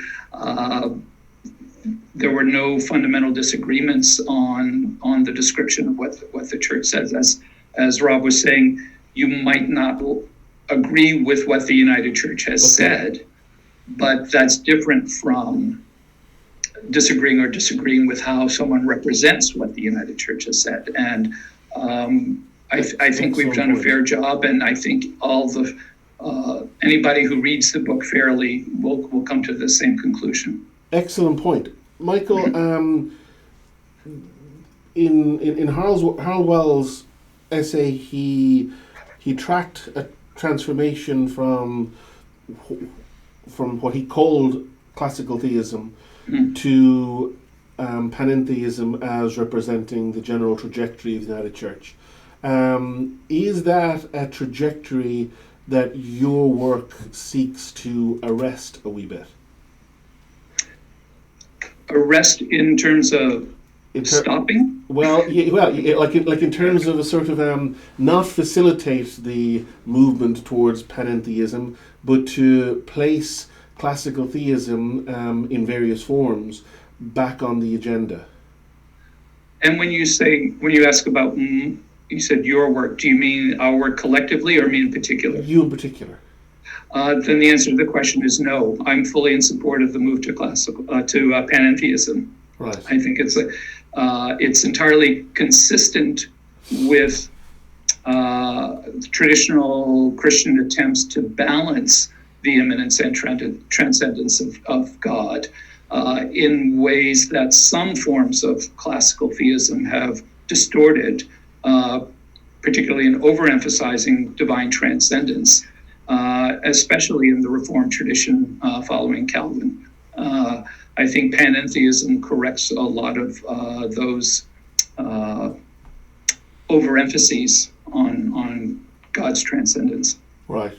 there were no fundamental disagreements on the description of what the church says. As Rob was saying, you might not agree with what the United Church has said, but that's different from disagreeing with how someone represents what the United Church has said. And I think we've done a fair job, and I think all the anybody who reads the book fairly will come to the same conclusion. Excellent point, Michael. In Harold Wells' essay, he tracked a transformation from what he called classical theism to panentheism as representing the general trajectory of the United Church. Is that a trajectory that your work seeks to arrest a wee bit? Arrest in terms of stopping? Like in terms of a sort of not facilitate the movement towards panentheism, but to place classical theism in various forms back on the agenda. And when you ask about, you said your work, do you mean our work collectively or me in particular? You in particular. Then the answer to the question is no. I'm fully in support of the move to panentheism. Right. I think it's entirely consistent with traditional Christian attempts to balance the immanence and transcendence of God in ways that some forms of classical theism have distorted, particularly in overemphasizing divine transcendence, especially in the Reformed tradition following Calvin. I think panentheism corrects a lot of those overemphases on God's transcendence. Right.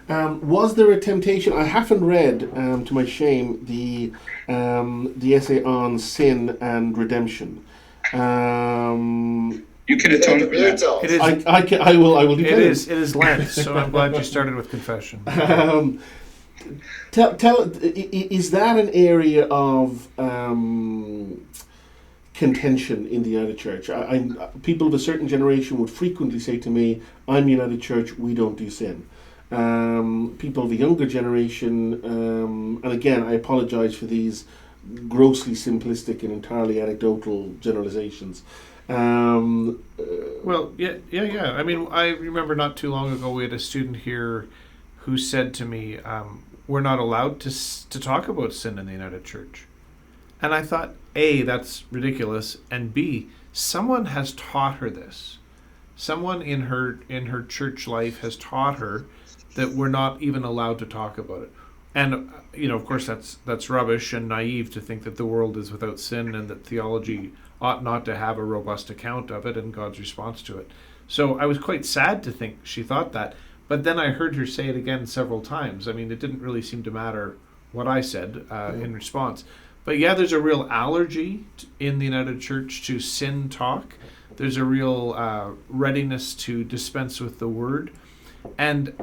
Was there a temptation? I haven't read, to my shame, the essay on sin and redemption. You can atone for that. It is. I will do It is Lent, so I'm glad you started with confession. Is that an area of contention in the United Church? People of a certain generation would frequently say to me, "I'm United Church, we don't do sin." People of a younger generation, and again, I apologize for these grossly simplistic and entirely anecdotal generalizations. Well, yeah. I mean, I remember not too long ago we had a student here who said to me, "We're not allowed to talk about sin in the United Church," and I thought, A, that's ridiculous, and B, someone has taught her this. Someone in her church life has taught her that we're not even allowed to talk about it. And of course, that's rubbish and naive to think that the world is without sin and that theology ought not to have a robust account of it and God's response to it. So I was quite sad to think she thought that. But then I heard her say it again several times. I mean, it didn't really seem to matter what I said in response. But yeah, there's a real allergy in the United Church to sin talk. There's a real readiness to dispense with the word, and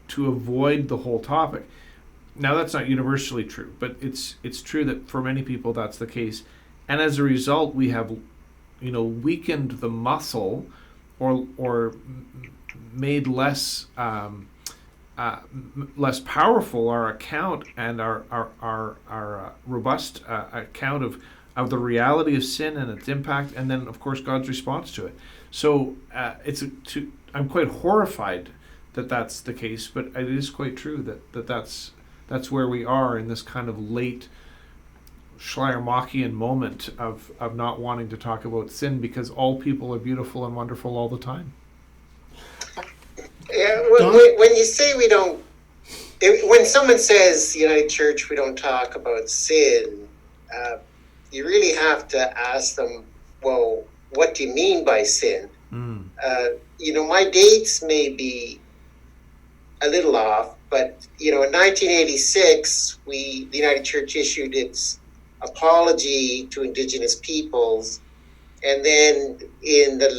to avoid the whole topic. Now that's not universally true, but it's true that for many people that's the case, and as a result, we have, weakened the muscle, or made less powerful our account and our robust account of the reality of sin and its impact, and then of course God's response to it. So I'm quite horrified that that's the case, but it is quite true that's where we are in this kind of late Schleiermachian moment of not wanting to talk about sin because all people are beautiful and wonderful all the time. Yeah, when you say we don't, when someone says United Church, we don't talk about sin, you really have to ask them, well, what do you mean by sin? My dates may be a little off, but in 1986, the United Church issued its apology to Indigenous peoples, and then in the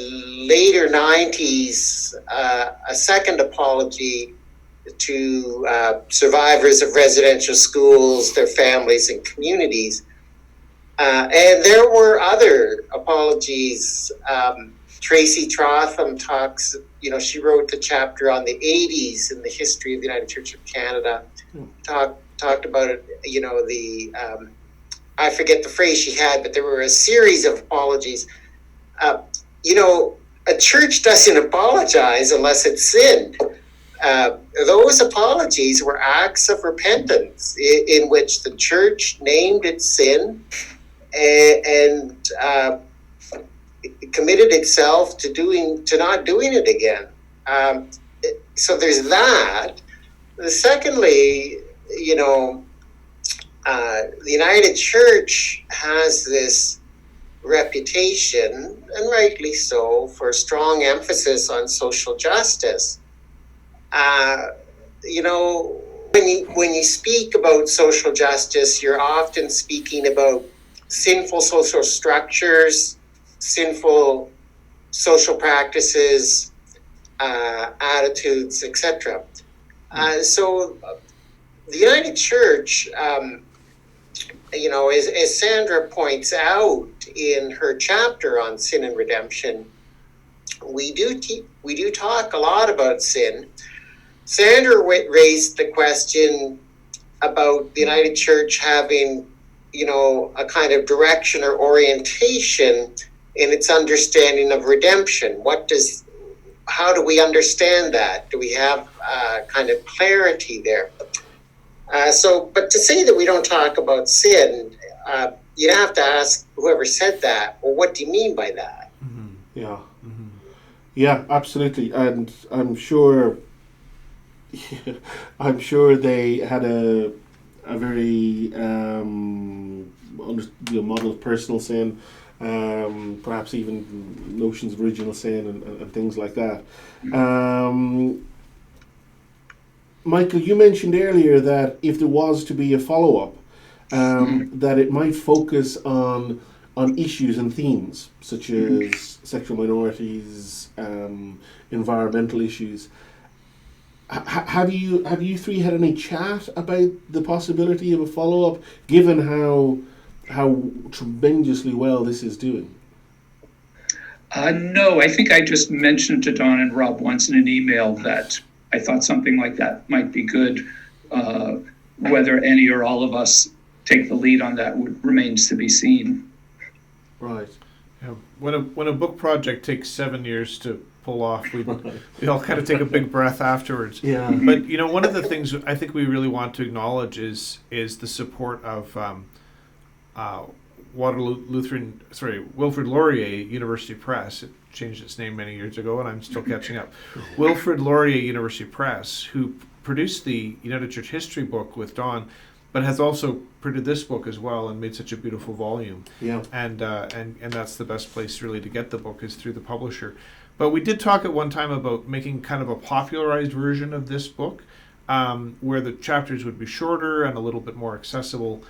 later 90s, a second apology to survivors of residential schools, their families, and communities. And there were other apologies. Tracy Trotham talks, she wrote the chapter on the 80s in the history of the United Church of Canada, talked about it, I forget the phrase she had, but there were a series of apologies. A church doesn't apologize unless it's sinned. Those apologies were acts of repentance in which the church named its sin and committed itself to not doing it again. So there's that. Secondly, the United Church has this reputation, and rightly so, for strong emphasis on social justice. When you speak about social justice, you're often speaking about sinful social structures, sinful social practices, attitudes, etc. So the United Church, as Sandra points out in her chapter on sin and redemption, we do talk a lot about sin. Sandra raised the question about the United Church having, a kind of direction or orientation in its understanding of redemption. How do we understand that? Do we have kind of clarity there? But to say that we don't talk about sin, you have to ask whoever said that, well, what do you mean by that? Mm-hmm. Yeah. Mm-hmm. Yeah, absolutely. And I'm sure they had a very model of personal sin, perhaps even notions of original sin and things like that. Michael, you mentioned earlier that if there was to be a follow-up, that it might focus on issues and themes such as sexual minorities, environmental issues. Have you three had any chat about the possibility of a follow-up, given how tremendously well this is doing? No, I think I just mentioned to Don and Rob once in an email that I thought something like that might be good. Whether any or all of us take the lead on that remains to be seen. Right. Yeah. When a book project takes 7 years to pull off, we all kind of take a big breath afterwards. Yeah. But one of the things I think we really want to acknowledge is the support of Wilfrid Laurier University Press. It changed its name many years ago, and I'm still catching up. Wilfrid Laurier University Press, who produced the United Church History book with Don, but has also printed this book as well and made such a beautiful volume. Yeah. And that's the best place really to get the book, is through the publisher. But we did talk at one time about making kind of a popularized version of this book, where the chapters would be shorter and a little bit more accessible,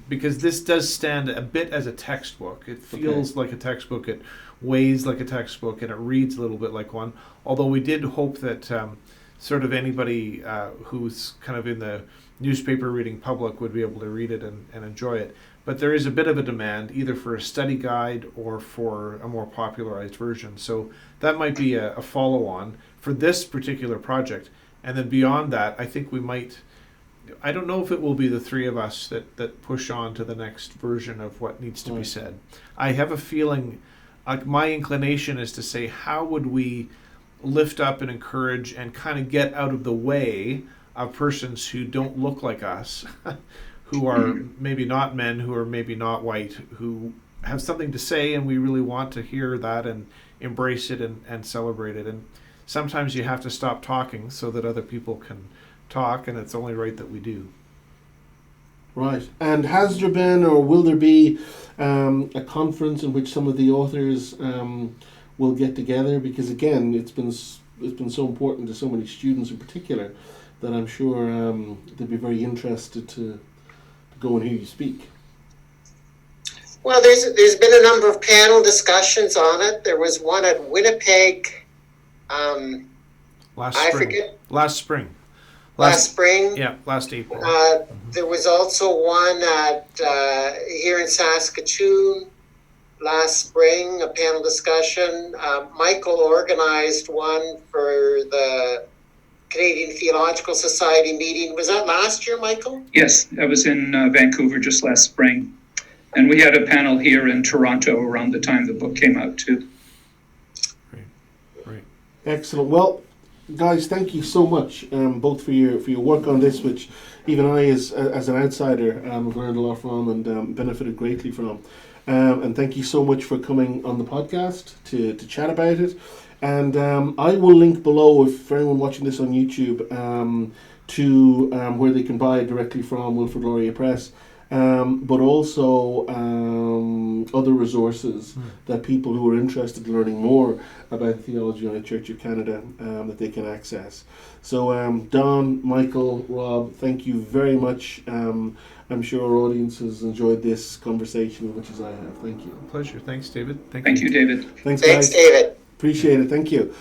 because this does stand a bit as a textbook. It feels like a textbook, it weighs like a textbook, and it reads a little bit like one. Although we did hope that sort of anybody who's kind of in the newspaper reading public would be able to read it and enjoy it. But there is a bit of a demand either for a study guide or for a more popularized version. So that might be a follow-on for this particular project. And then beyond that, I think we might, I don't know if it will be the three of us that push on to the next version of what needs to be said. I have a feeling, like my inclination is to say, how would we lift up and encourage and kind of get out of the way of persons who don't look like us, who are maybe not men, who are maybe not white, who have something to say, and we really want to hear that and embrace it and celebrate it. And sometimes you have to stop talking so that other people can talk, and it's only right that we do. Right. And has there been, or will there be, a conference in which some of the authors will get together? Because again, it's been so important to so many students in particular that I'm sure they'd be very interested to go and hear you speak. Well, there's been a number of panel discussions on it. There was one at Winnipeg. Last spring. Yeah, last April. There was also one at here in Saskatchewan last spring, a panel discussion. Michael organized one for the Canadian Theological Society meeting. Was that last year, Michael? Yes, I was in Vancouver just last spring. And we had a panel here in Toronto around the time the book came out too. Right. Excellent. Well, guys, thank you so much, both for your work on this, which even I, as an outsider, have learned a lot from and benefited greatly from. And thank you so much for coming on the podcast to chat about it. And I will link below, if for anyone watching this on YouTube, to where they can buy it directly from Wilfrid Laurier Press, but also other resources that people who are interested in learning more about theology on the Church of Canada that they can access. So Don, Michael, Rob, thank you very much. I'm sure our audience has enjoyed this conversation as much as I have. Thank you. Pleasure. Thanks, David. Thank you, David. Thanks, Thanks, guys. David. Appreciate it. Thank you.